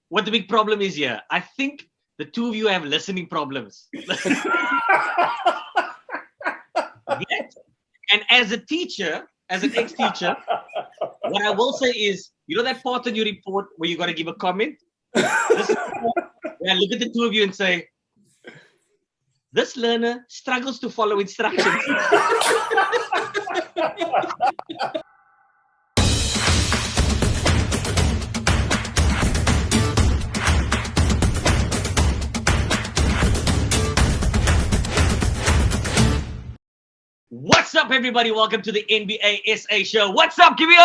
what the big problem is here? I think the two of you have listening problems. And as a teacher, as an ex-teacher, what I will say is, you know that part in your report where you got to give a comment? This is where I look at the two of you and say, this learner struggles to follow instructions. What's up, everybody? Welcome to the NBA SA show. What's up, Kibio?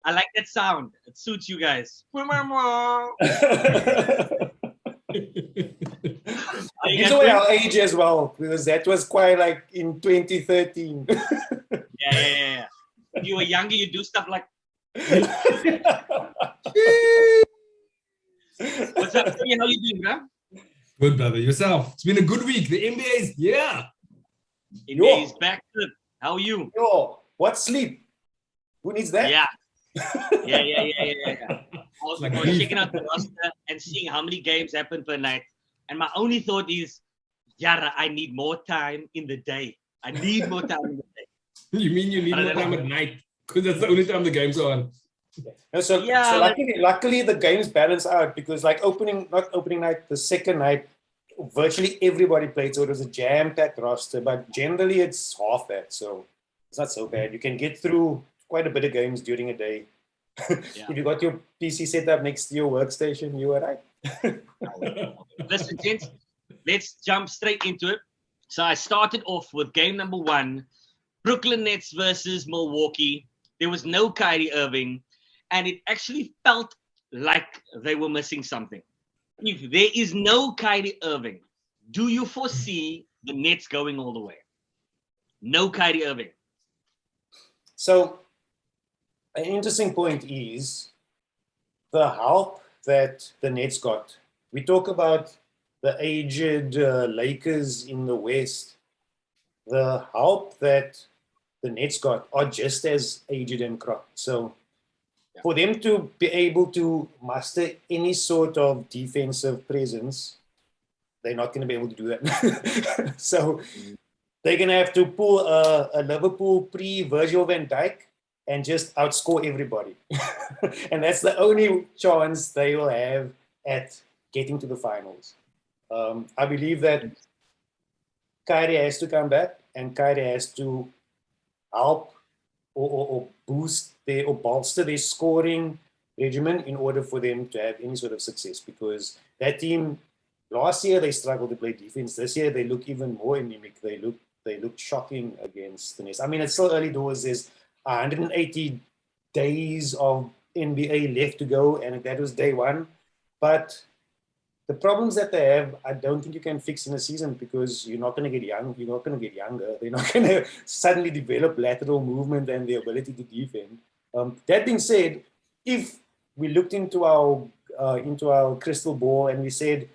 I like that sound. It suits you guys. Gives away our age as well, because that was quite like in 2013. Yeah. When you were younger, you do stuff like. What's up, Tony? How you doing, bro? Good, brother. Yourself? It's been a good week. The NBA is here. NBA is back. Good. How are you? Yo, what sleep? Who needs that? Yeah. I was checking out the roster and seeing how many games happen per night. And my only thought is, Yara, I need more time in the day. I need more time in the day. You mean you need more time at night? Because that's the only time the games are on. So luckily the games balance out, because like not opening night, the second night, virtually everybody played, so it was a jam-packed roster, but generally it's half that, so it's not so bad. You can get through quite a bit of games during a day. If you got your PC set up next to your workstation, you were right. Listen, gents, let's jump straight into it. So I started off with game number 1, Brooklyn Nets versus Milwaukee. There was no Kyrie Irving. And it actually felt like they were missing something. If there is no Kyrie Irving, do you foresee the Nets going all the way? No Kyrie Irving. So, an interesting point is the help that the Nets got. We talk about the aged Lakers in the West. The help that the Nets got are just as aged and cropped. So, for them to be able to muster any sort of defensive presence, they're not going to be able to do that. So they're going to have to pull a Liverpool pre-Virgil van Dijk and just outscore everybody. And that's the only chance they will have at getting to the finals. I believe that Kyrie has to come back, and Kyrie has to help or boost or bolster their scoring regimen in order for them to have any sort of success, because that team last year they struggled to play defense. This year they look even more anemic. They look shocking against the Nets. I mean, it's still early doors. There's 180 days of NBA left to go, and that was day 1. But the problems that they have, I don't think you can fix in a season, because you're not going to get young. You're not going to get younger. They're not going to suddenly develop lateral movement and the ability to defend. That being said, if we looked into our crystal ball and we said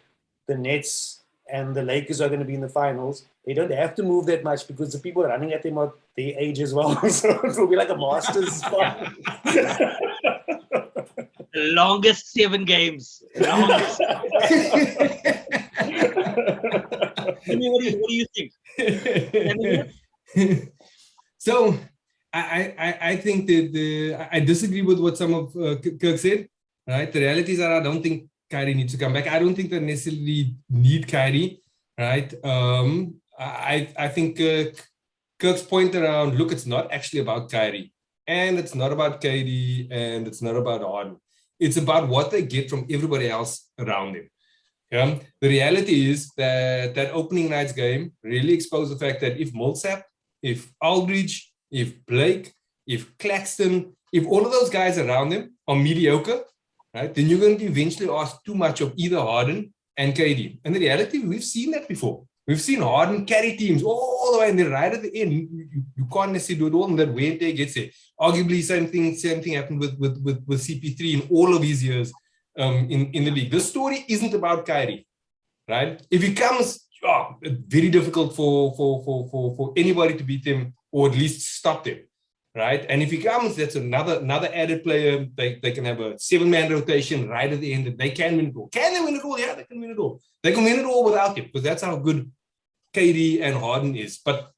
the Nets and the Lakers are going to be in the finals, they don't have to move that much, because the people running at them are their age as well. So it will be like a Masters spot. The longest 7 games. Longest. What do you think? So I think that I disagree with what some of Kirk said. Right, the realities are, I don't think Kyrie needs to come back. I don't think they necessarily need Kyrie. Right, I think Kirk's point around, look, it's not actually about Kyrie, and it's not about KD, and it's not about Harden. It's about what they get from everybody else around them. Yeah? The reality is that opening night's game really exposed the fact that if Millsap, if Aldridge, if Blake, if Claxton, if all of those guys around them are mediocre, right, then you're going to eventually ask too much of either Harden and KD. And the reality, we've seen that before. We've seen Harden carry teams all the way, and then right at the end, you can't necessarily do it all, and that when they gets there. Arguably, same thing happened with CP3 in all of his years in the league. The story isn't about Kyrie, right? If he comes, it's very difficult for anybody to beat them, or at least stop them. right? And if he comes, that's another added player. They can have a 7-man rotation right at the end, and they can win it all. Can they win it all? Yeah, they can win it all. They can win it all without him, because that's how good KD and Harden is. But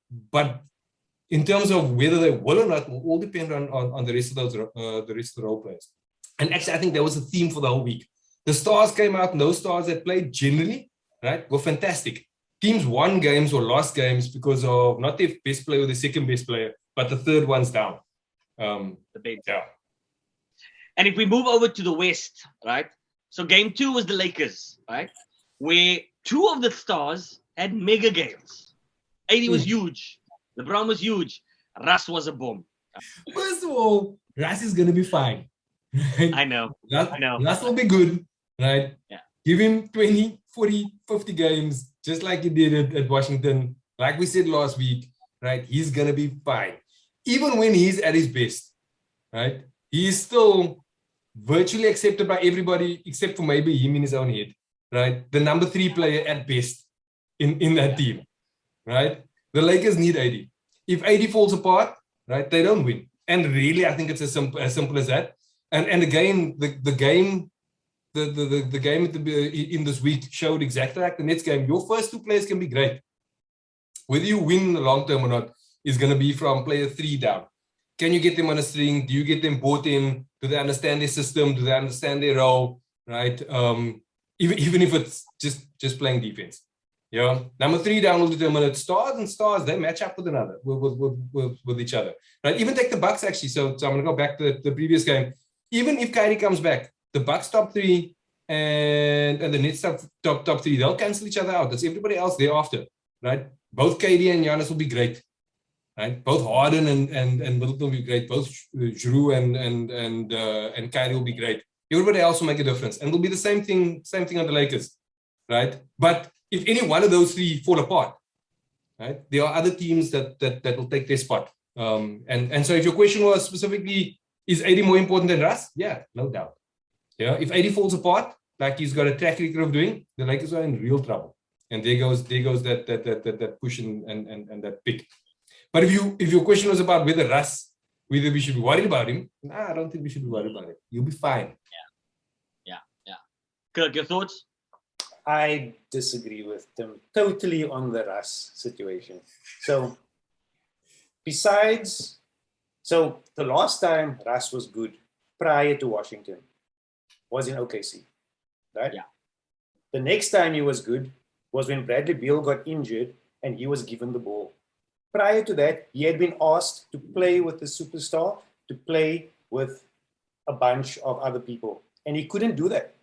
in terms of whether they will or not, will all depend on the rest of those the rest of the role players. And actually, I think that was a theme for the whole week. The stars came out, and those stars that played generally, right, were fantastic. Teams won games or lost games because of not their best player or the second best player, but the third one's down. The big. Yeah. And if we move over to the West, right? So game 2 was the Lakers, right? Where 2 of the stars had mega games. AD was huge. LeBron was huge. Russ was a bomb. First of all, Russ is going to be fine. Right? I know. Russ will be good, right? Yeah. Give him 20, 40, 50 games, just like he did at Washington. Like we said last week, right? He's going to be fine. Even when he's at his best, right? He is still virtually accepted by everybody except for maybe him in his own head, right? The number 3 player at best in that team, right? The Lakers need AD. If AD falls apart, right, they don't win. And really, I think it's as simple as that. And again, the game in this week showed exactly like the Nets game. Your first 2 players can be great. Whether you win in the long term or not is going to be from player 3 down. Can you get them on a string? Do you get them bought in? Do they understand their system? Do they understand their role? Right? Even if it's just playing defense. Yeah. Number 3 down will determine it. Stars and stars, they match up with each other. Right? Even take the Bucks actually. So I'm going to go back to the previous game. Even if Kyrie comes back, the Bucks top 3 and the Nets top 3, they'll cancel each other out. That's everybody else thereafter. Right? Both KD and Giannis will be great. Right? Both Harden and Middleton will be great. Both Drew and Kyrie will be great. Everybody else will make a difference. And it'll be the same thing on the Lakers. Right? But if any one of those 3 fall apart, right, there are other teams that will take their spot. And so if your question was specifically, is AD more important than Russ? Yeah, no doubt. Yeah, if AD falls apart, like he's got a track record of doing, the Lakers are in real trouble. And there goes that push and that pick. But if your question was about whether we should be worried about him, nah, I don't think we should be worried about it. You'll be fine. Yeah. Kirk, your thoughts? I disagree with them totally on the Russ situation. So the last time Russ was good prior to Washington was in OKC, right? Yeah. The next time he was good was when Bradley Beal got injured and he was given the ball. Prior to that, he had been asked to play with the superstar, to play with a bunch of other people, and he couldn't do that.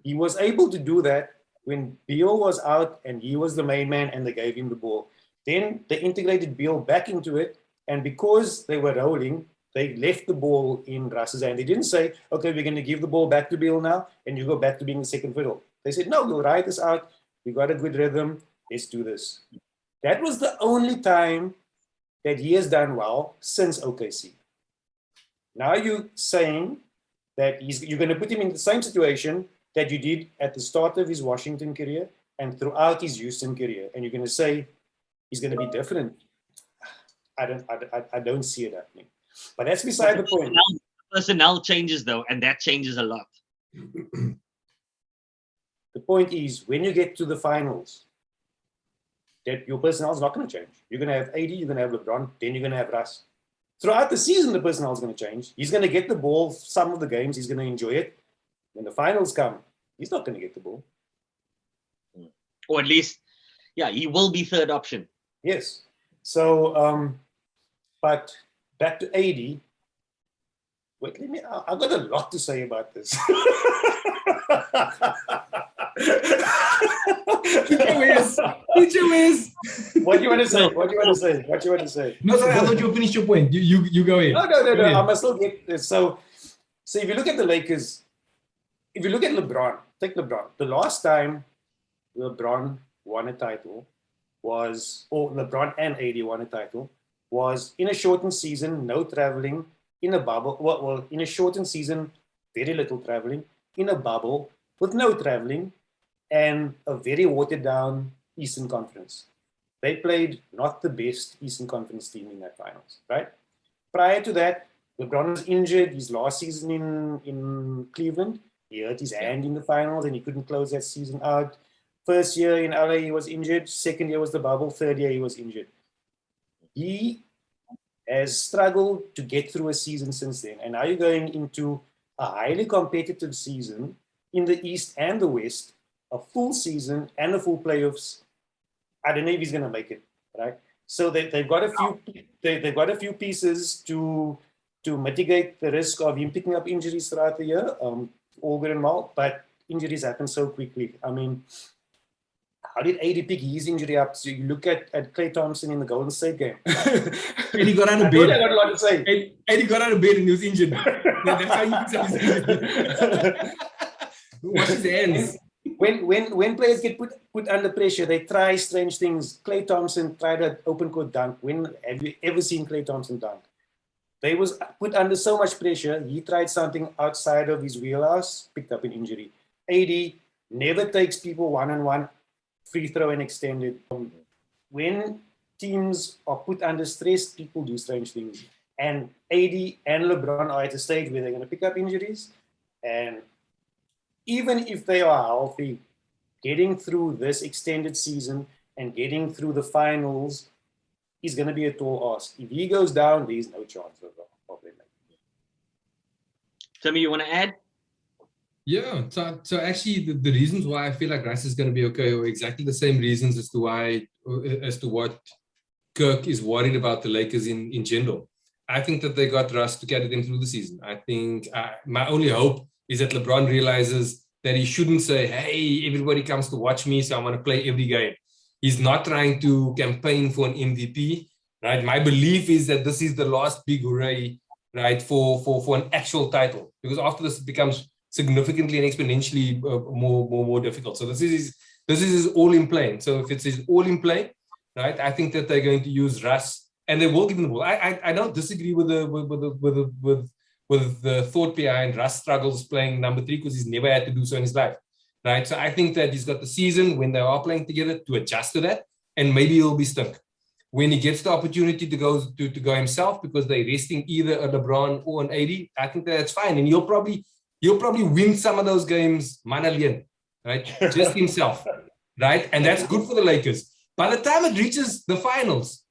He was able to do that when Beal was out and he was the main man and they gave him the ball. Then they integrated Beal back into it, and because they were rolling, they left the ball in Russ's hand. They didn't say, okay, we're going to give the ball back to Beal now, and you go back to being the second fiddle. They said, no, we'll ride this out. We got a good rhythm. Let's do this. That was the only time that he has done well since OKC. Now you're saying that you're going to put him in the same situation that you did at the start of his Washington career and throughout his Houston career, and you're going to say he's going to be different. I don't see it happening. But that's beside the point. Personnel changes though, and that changes a lot. The point is, when you get to the finals, that your personnel is not going to change. You're going to have AD, you're going to have LeBron, then you're going to have Russ. Throughout the season, the personnel is going to change. He's going to get the ball some of the games. He's going to enjoy it. When the finals come, he's not going to get the ball. Or at least, yeah, he will be third option. Yes. So, but back to AD. Wait, I've got a lot to say about this. Did you miss? What do you want to say? What do you want to say? No, sorry, I thought you finished your point. You go ahead. No. I must still get this. So if you look at the Lakers, if you look at LeBron, take LeBron. The last time LeBron won a title was, or LeBron and AD won a title, was in a shortened season, no traveling, in a bubble. Well, in a shortened season, very little traveling, in a bubble with no traveling, and a very watered down Eastern Conference. They played not the best Eastern Conference team in that finals, right? prior to that, LeBron was injured his last season in Cleveland. He hurt his hand in the finals and he couldn't close that season out. First year in LA, he was injured. Second year was the bubble. Third year, he was injured. He has struggled to get through a season since then. And now you're going into a highly competitive season in the East and the West, a full season and a full playoffs. I don't know if he's going to make it, right? So they've got a few pieces to mitigate the risk of him picking up injuries throughout the year. All good and well, but injuries happen so quickly. I mean, how did AD pick his injury up? So you look at Klay Thompson in the Golden State game. And he got out of bed. I got a lot to say. And he got out of bed and he was injured. That's how he picks up his injury. Wash his hands. When players get put under pressure, they try strange things. Klay Thompson tried an open court dunk. Have you ever seen Klay Thompson dunk? They was put under so much pressure. He tried something outside of his wheelhouse, picked up an injury. AD never takes people one-on-one, free throw and extended. When teams are put under stress, people do strange things. And AD and LeBron are at a stage where they're going to pick up injuries. And even if they are healthy, getting through this extended season and getting through the finals is going to be a tall ask. If he goes down, there's no chance of them. Timmy, you want to add? Yeah, so actually the reasons why I feel like Russ is going to be okay are exactly the same reasons as to what Kirk is worried about the Lakers in general. I think that they got Russ to carry them through the season. I think my only hope is that LeBron realizes that he shouldn't say, hey, everybody comes to watch me, so I'm going to play every game. He's not trying to campaign for an MVP, right? My belief is that this is the last big hooray, right, for an actual title, because after this it becomes significantly and exponentially more difficult. So this is all in play. So if it's all in play, right, I think that they're going to use Russ and they will give him the ball. I don't disagree with the thought behind Russ struggles playing number 3 because he's never had to do so in his life. Right, so I think that he's got the season when they are playing together to adjust to that, and maybe he'll be stunk. When he gets the opportunity to go himself because they're resting either a LeBron or an AD, I think that's fine, and he'll probably win some of those games, manalien, right, just himself, right, and that's good for the Lakers. By the time it reaches the finals,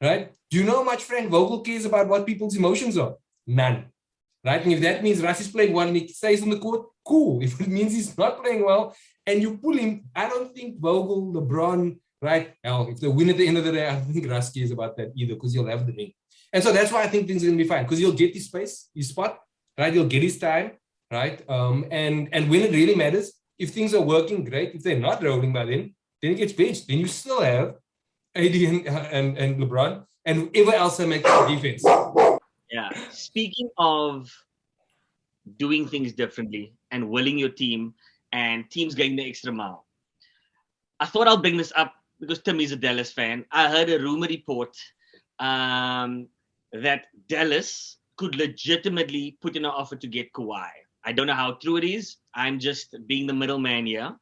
right, do you know how much Frank Vogel cares about what people's emotions are? None. Right, and if that means Russ is playing well and he stays on the court, cool. If it means he's not playing well and you pull him, I don't think Vogel, LeBron, right? Hell, if they win at the end of the day, I don't think Russ cares about that either because he'll have the ring. And so that's why I think things are going to be fine because he'll get his space, his spot, right? He'll get his time, right? And when it really matters, if things are working, great. If they're not rolling by then he gets benched. Then you still have AD and LeBron and whoever else they make the defense. Yeah. Speaking of doing things differently and willing your team and teams going the extra mile, I thought I'll bring this up because Timmy's a Dallas fan. I heard a rumor report that Dallas could legitimately put in an offer to get Kawhi. I don't know how true it is. I'm just being the middleman here.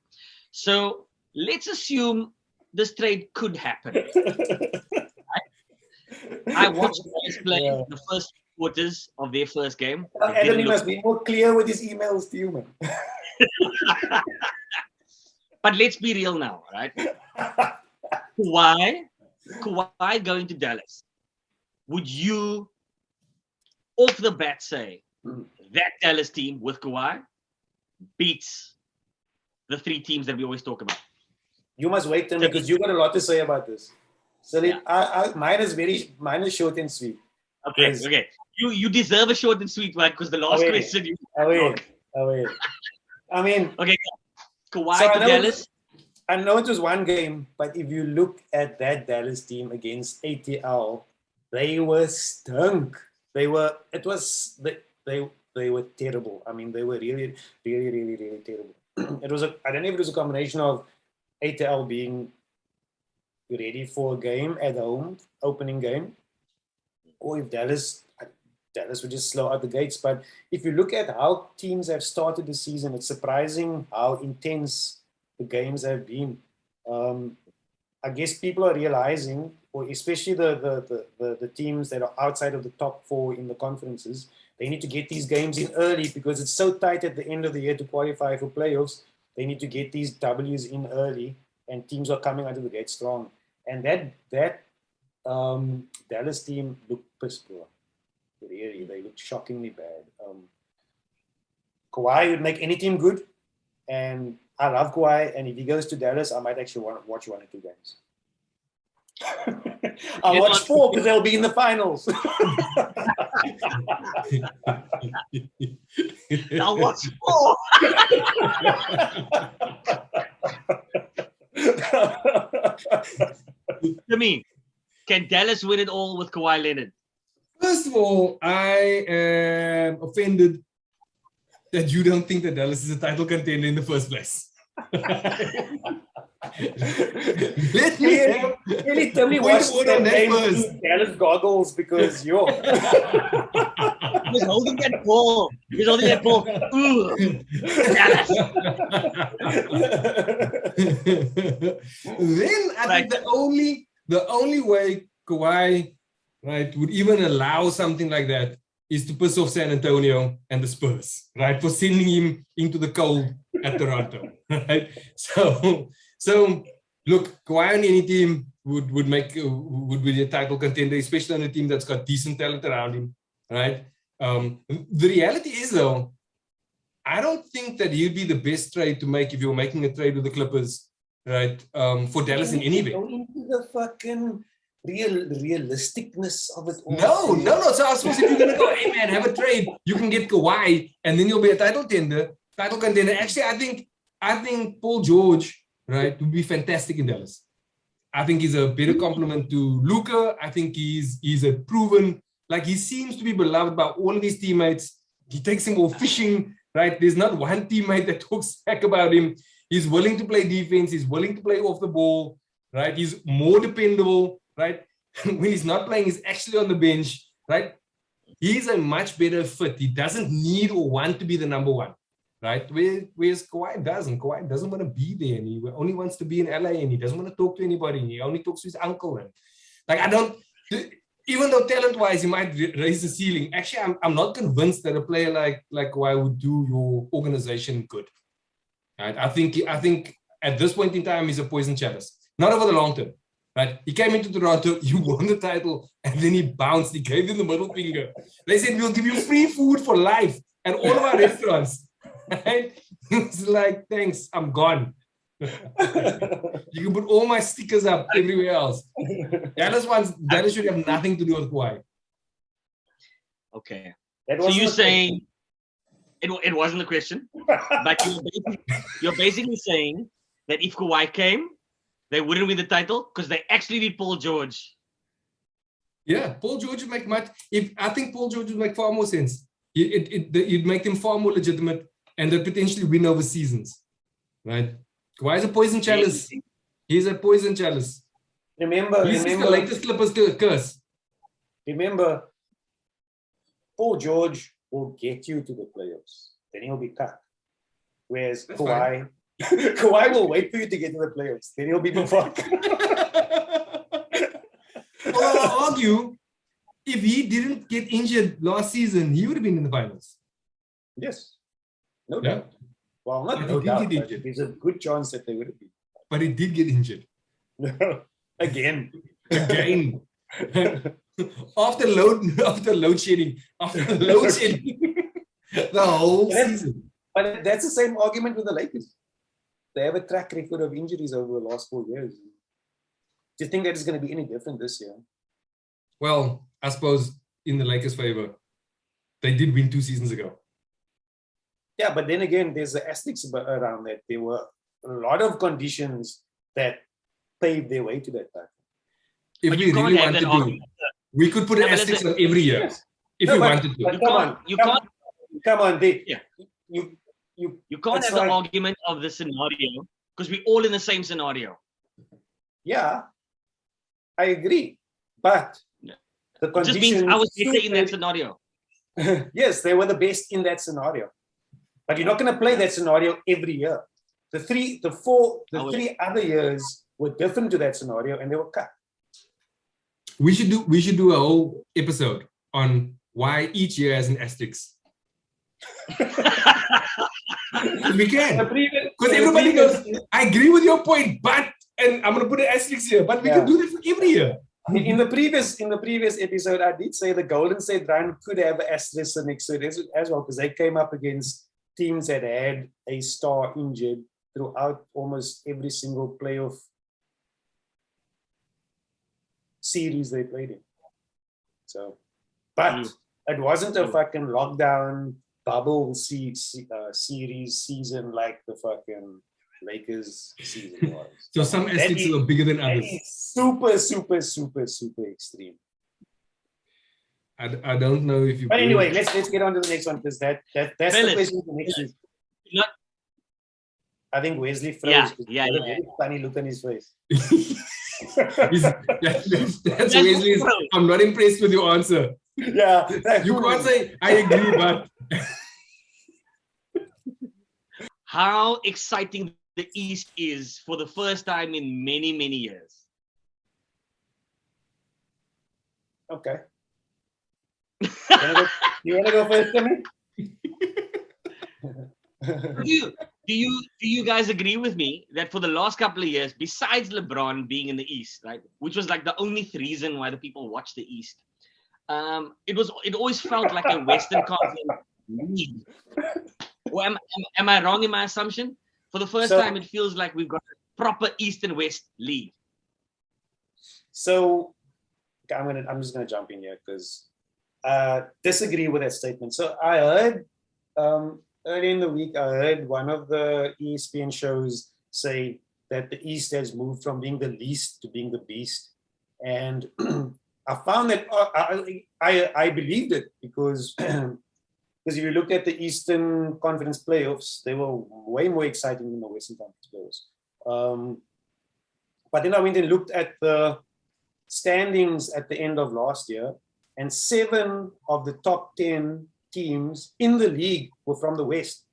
So let's assume this trade could happen. I watched Dallas play the first quarters of their first game. Adam, he must be more clear with his emails to you, man. But let's be real now, right? Kawhi going to Dallas. Would you, off the bat, say that Dallas team with Kawhi beats the 3 teams that we always talk about? You must wait, Tim, because you got a lot to say about this. So mine is short and sweet. Okay. You deserve a short and sweet one because the last question you. I mean, okay, Kawhi to Dallas. I know it was one game, but if you look at that Dallas team against ATL, they were stunk. They were terrible. I mean, they were really, really, really, really terrible. I don't know if it was a combination of ATL being ready for a game at home, opening game, or if Dallas would just slow out the gates. But if you look at how teams have started the season, it's surprising how intense the games have been. I guess people are realizing or especially the teams that are outside of the top 4 in the conferences, they need to get these games in early because it's so tight at the end of the year to qualify for playoffs. They need to get these W's in early, and teams are coming out of the gate strong. And that Dallas team looked pissed poor. Really, they looked shockingly bad. Kawhi would make any team good, and I love Kawhi. And if he goes to Dallas, I might actually want to watch 1 or 2 games. I'll watch 4 because they'll be in the finals. I'll watch 4. To me, can Dallas win it all with Kawhi Leonard? First of all, I am offended that you don't think that Dallas is a title contender in the first place. Let me really tell me what's the Dallas goggles because you're He's holding that ball. He's holding that ball. Ooh, Dallas. Then I think the only way Kawhi, right, would even allow something like that is to piss off San Antonio and the Spurs, right, for sending him into the cold at Toronto, right? So look, Kawhi on any team would be a title contender, especially on a team that's got decent talent around him, right? The reality is though, I don't think that he'd be the best trade to make if you're making a trade with the Clippers, right? For Dallas in any way. Go into the fucking realisticness of it No. all. So I suppose if you're gonna go, hey man, have a trade, you can get Kawhi, and then you'll be a title contender. Actually, I think Paul George, right, would be fantastic in Dallas. I think he's a better complement to Luka. I think he's a proven, like he seems to be beloved by all of his teammates. He takes him all fishing, right? There's not one teammate that talks back about him. He's willing to play defense. He's willing to play off the ball, right? He's more dependable, right? When he's not playing, he's actually on the bench, right? He's a much better fit. He doesn't need or want to be the number one, right? Whereas Kawhi doesn't. Kawhi doesn't want to be there, and he only wants to be in LA, and he doesn't want to talk to anybody. And he only talks to his uncle. And like even though talent-wise he might raise the ceiling, actually I'm not convinced that a player like Kawhi would do your organization good. Right? I think at this point in time he's a poison chalice. Not over the long term. Right? He came into Toronto, he won the title, and then he bounced. He gave them the middle finger. They said, we'll give you free food for life at all of our restaurants. Right? It's like, thanks, I'm gone. You can put all my stickers up everywhere else. Dallas should have nothing to do with Kawhi. Okay. So you're saying it wasn't the question, but you're basically saying that if Kawhi came, they wouldn't win the title because they actually need Paul George. Yeah, Paul George would make much. I think Paul George would make far more sense. You'd make them far more legitimate, and they'd potentially win over seasons, right? Kawhi is a poison chalice. He's a poison chalice. Remember the latest Clippers curse. Remember, Paul George will get you to the playoffs. Then he'll be cut. Whereas Kawhi will wait for you to get to the playoffs. Then he'll be the fuck. Well, I'll argue, if he didn't get injured last season, he would have been in the finals. Yes. No doubt. Well, not no doubt. There's a good chance that they would have been. But he did get injured. Again. After load shedding. The whole season. But that's the same argument with the Lakers. They have a track record of injuries over the last 4 years. Do you think that is going to be any different this year? Well, I suppose in the Lakers' favor, they did win 2 seasons ago. Yeah, but then again, there's the asterisks around that. There were a lot of conditions that paved their way to that title. If we really wanted to, we could put an asterisk on every year. Yes. If we wanted to. Come on, Dick. Yeah. You can't have the argument of the scenario because we're all in the same scenario. Yeah, I agree. But the conditions... Just means I was better in that scenario. Yes, they were the best in that scenario. But you're not going to play that scenario every year. The three other years were different to that scenario and they were cut. We should do a whole episode on why each year has an asterisk. We can. Because everybody goes, I agree with your point, but, and I'm going to put an asterisk here, but we can do that for every year. In the previous episode, I did say the Golden State run could have an asterisk next to it as well, because they came up against teams that had a star injured throughout almost every single playoff series they played in. So, but it wasn't a fucking lockdown bubble series season like the fucking Lakers season was. So some asterisks were bigger than others. Super, super, super, super extreme. I don't know if you. But anyway, let's get on to the next one, because that's the question for next week. I think Wesley froze. Yeah. A very funny look on his face. That's Wesley's. I'm not impressed with your answer. Yeah. You can't say I agree, but how exciting the East is for the first time in many, many years. Okay. You want to go first, Timmy? Do you guys agree with me that for the last couple of years, besides LeBron being in the East, right, which was like the only reason why the people watch the East, it always felt like a Western Conference league. Well, am I wrong in my assumption? For the first time, it feels like we've got a proper East and West league. So I'm just gonna jump in here because disagree with that statement. So I heard early in the week, I heard one of the ESPN shows say that the East has moved from being the least to being the beast, and I found that I believed it because if you look at the Eastern Conference playoffs, they were way more exciting than the Western Conference playoffs. But then I went and looked at the standings at the end of last year, and 7 of the top 10 teams in the league were from the West.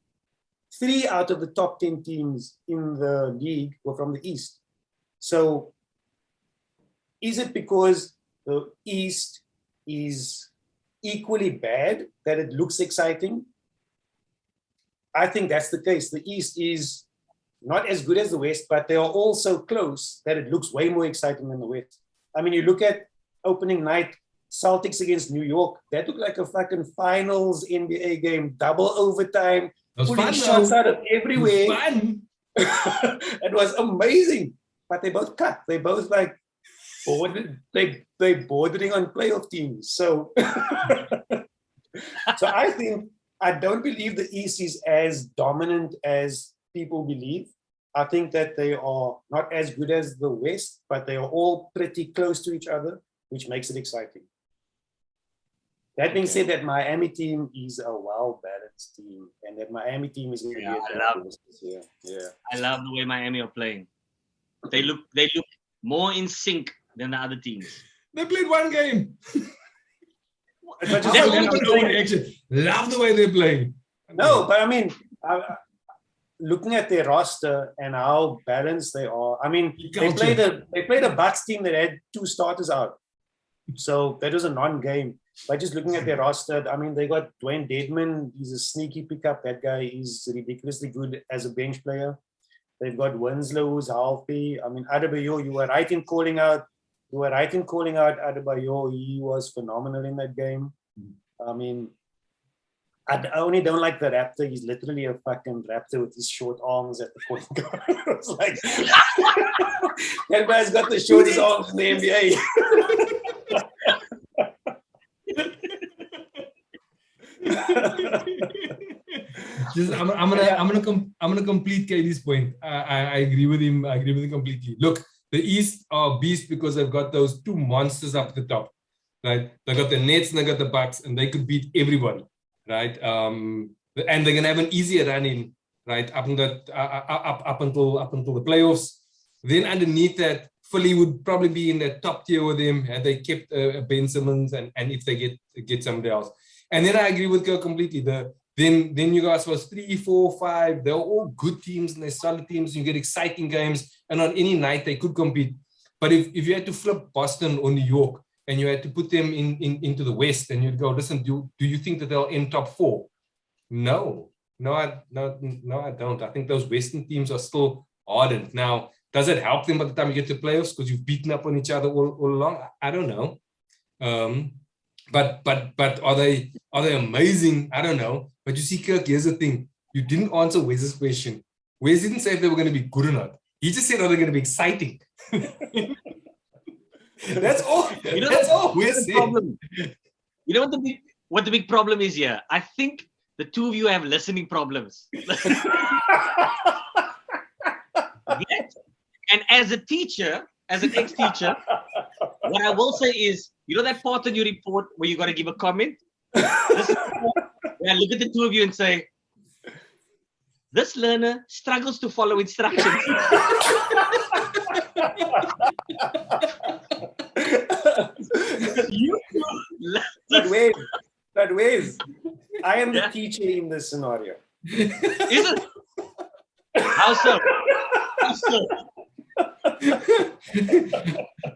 3 out of the top 10 teams in the league were from the East. So is it because the East is equally bad that it looks exciting? I think that's the case. The East is not as good as the West, but they are all so close that it looks way more exciting than the West. I mean, you look at opening night, Celtics against New York, that looked like a fucking finals NBA game, double overtime, pulling shots out of everywhere. It was amazing. But they both cut. They both like they bordering on playoff teams. So so I don't believe the East is as dominant as people believe. I think that they are not as good as the West, but they are all pretty close to each other, which makes it exciting. That being said, that Miami team is a well-balanced team, and that Miami team is going to be this year. Yeah, I love the way Miami are playing. They look more in sync than the other teams. They played one game. Love the way they're playing. No, but I mean, looking at their roster and how balanced they are, I mean, they played a Bucks team that had 2 starters out, so that was a non-game. By just looking at their roster, I mean, they got Dwayne Dedman. He's a sneaky pickup. That guy is ridiculously good as a bench player. They've got Winslow, who's healthy. I mean, Adebayo, you were right in calling out Adebayo. He was phenomenal in that game. I mean, I only don't like the Raptor. He's literally a fucking Raptor with his short arms at the point guard. It's like, that guy's got the shortest arms in the NBA. I'm gonna complete KD's point. I agree with him. I agree with him completely. Look, the East are beast because they've got those 2 monsters up the top, right? They got the Nets and they got the Bucks, and they could beat everybody, right? And they're gonna have an easier run in, right, up until the playoffs. Then underneath that, Philly would probably be in that top tier with them had they kept Ben Simmons and if they get somebody else. And then I agree with Kirk completely. Then you guys was 3, 4, 5. They're all good teams and they're solid teams. You get exciting games, and on any night they could compete. But if you had to flip Boston or New York and you had to put them into the West, and you'd go, listen, do you think that they'll end top 4? No, I don't. I think those Western teams are still ardent. Now, does it help them by the time you get to playoffs because you've beaten up on each other all along? I don't know. But are they amazing? I don't know. But you see, Kirk, here's the thing. You didn't answer Wes's question. Wes didn't say if they were going to be good or not. He just said, are they going to be exciting? That's all. That's all Wes said. Problem. You know what the big problem is here? I think the two of you have listening problems. And as a teacher, as an ex-teacher, what I will say is, you know that part in your report where you got to give a comment? Where I look at the two of you and say, this learner struggles to follow instructions. But Wes, I am the teacher in this scenario. Is it? How so? How so?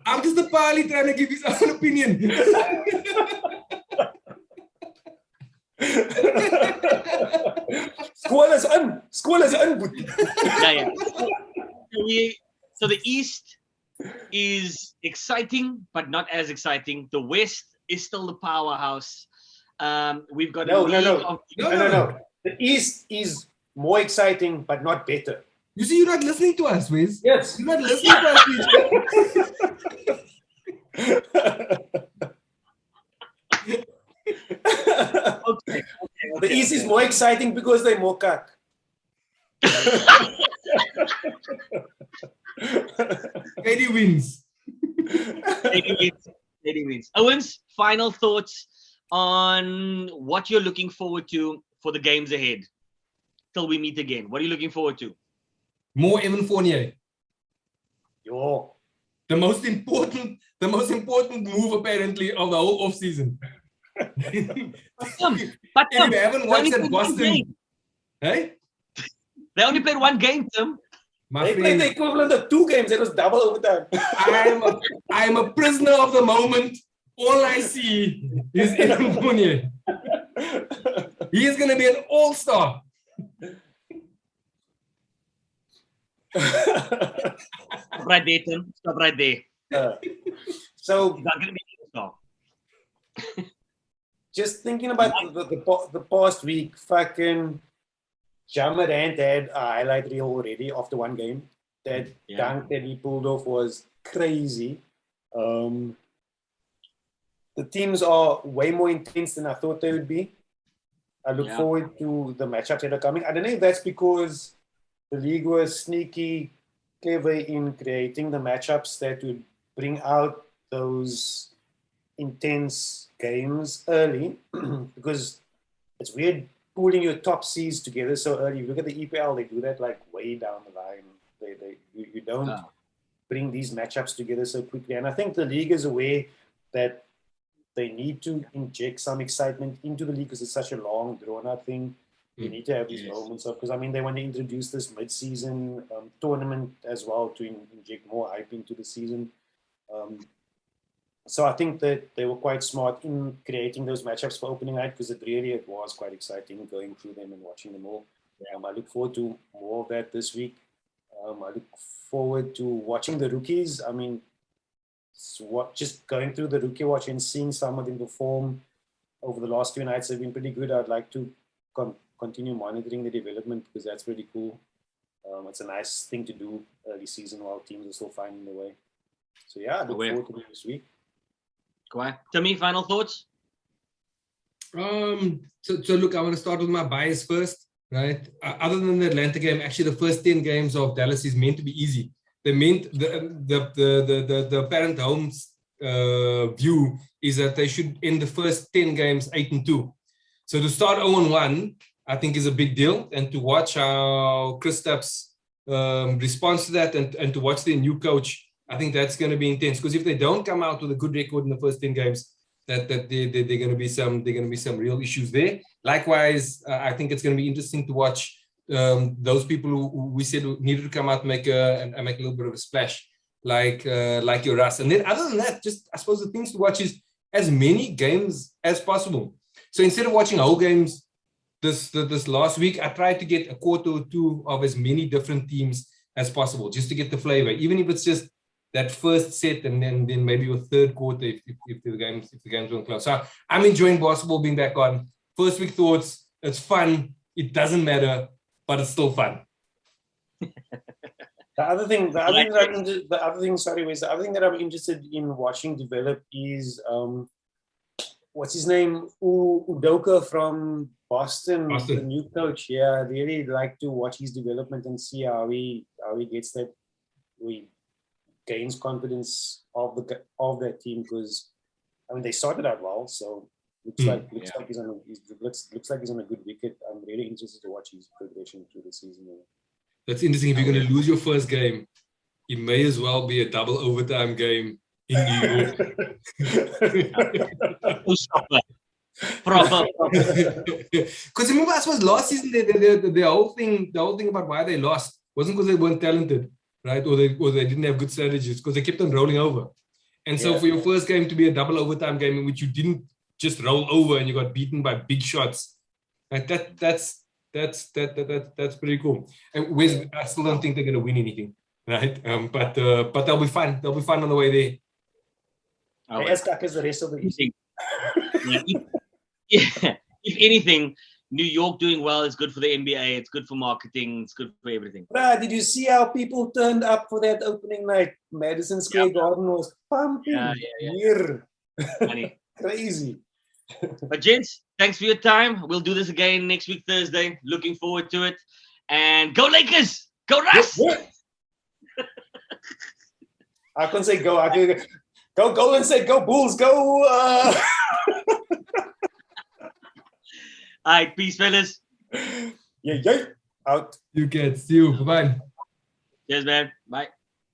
I'm just a pally trying to give his own opinion. School is in. Yeah. So the East is exciting, but not as exciting. The West is still the powerhouse. We've got no. The East is more exciting, but not better. You see, you're not listening to us, Wiz. Yes. You're not listening to us, Wiz. Okay. The East is more exciting because they're more cut. Eddie wins. Eddie wins. Owens, final thoughts on what you're looking forward to for the games ahead till we meet again. What are you looking forward to? More Evan Fournier. Yo. The most important move apparently of the whole offseason. But if you haven't watched that Boston, hey? They only played one game, Tim. They played the equivalent of 2 games. It was double overtime. I am a prisoner of the moment. All I see is Evan Fournier. He is going to be an all-star. Stop right there, Tim. Stop right there. So, he's not going to be an all-star. Just thinking about the past week, fucking Jamarant had a highlight reel already after one game. That dunk that he pulled off was crazy. The teams are way more intense than I thought they would be. I look forward to the matchups that are coming. I don't know if that's because the league was sneaky, clever in creating the matchups that would bring out those intense games early, because it's weird pulling your top seeds together so early. You look at the EPL, they do that like way down the line. You don't bring these matchups together so quickly. And I think the league is aware that they need to inject some excitement into the league because it's such a long, drawn-out thing. You need to have these moments of, because I mean, they want to introduce this mid-season tournament as well to inject more hype into the season. So I think that they were quite smart in creating those matchups for opening night, because it was quite exciting going through them and watching them all. I look forward to more of that this week. I look forward to watching the rookies. I mean, just going through the rookie watch and seeing some of them perform over the last few nights have been pretty good. I'd like to continue monitoring the development, because that's pretty cool. It's a nice thing to do early season while teams are still finding their way. So yeah, I look forward to this week. Kawhi. Timmy, final thoughts? So look, I want to start with my bias first, right? Other than the Atlanta game, actually the first 10 games of Dallas is meant to be easy. They meant the apparent home's view is that they should end the first 10 games 8-2. So to start 0-1, I think is a big deal, and to watch how Kristaps responds to that, and to watch their new coach, I think that's going to be intense. Because if they don't come out with a good record in the first 10 games, that they're going to be some real issues there. Likewise, I think it's going to be interesting to watch those people who we said needed to come out and make a little bit of a splash. like your Russ. And then other than that, just I suppose the things to watch is as many games as possible. So instead of watching whole games this last week, I tried to get a quarter or two of as many different teams as possible, just to get the flavor, even if it's just that first set and then maybe your third quarter if the games weren't close. So I'm enjoying basketball being back on. First week thoughts, it's fun. It doesn't matter, but it's still fun. The other thing that I'm interested in watching develop is what's his name? Udoka from Boston, the new coach. Yeah, I really like to watch his development and see how he gets that. We gains confidence of that team, because I mean they started out well, so looks like he's on a good wicket. I'm really interested to watch his progression through the season. That's interesting. If you're going to lose your first game, it may as well be a double overtime game in New York. Proper. Because remember, I suppose last season the whole thing about why they lost wasn't because they weren't talented, right? Or they didn't have good strategies, because they kept on rolling over. And so for your first game to be a double overtime game in which you didn't just roll over and you got beaten by big shots, like that's pretty cool. And I still don't think they're going to win anything, right? But they'll be fun. They'll be fun on the way there. As stuck as the rest of the evening. Yeah. If anything, New York doing well is good for the NBA. It's good for marketing. It's good for everything. Did you see how people turned up for that opening night? Madison Square Garden was pumping. Crazy. But gents, thanks for your time. We'll do this again next week, Thursday. Looking forward to it. And go Lakers! Go Russ! I can't say go. I can go Golden State. Go Bulls. Go. All right, peace, fellas. Yeah. Out. You get. See you. Bye. Cheers, man. Bye.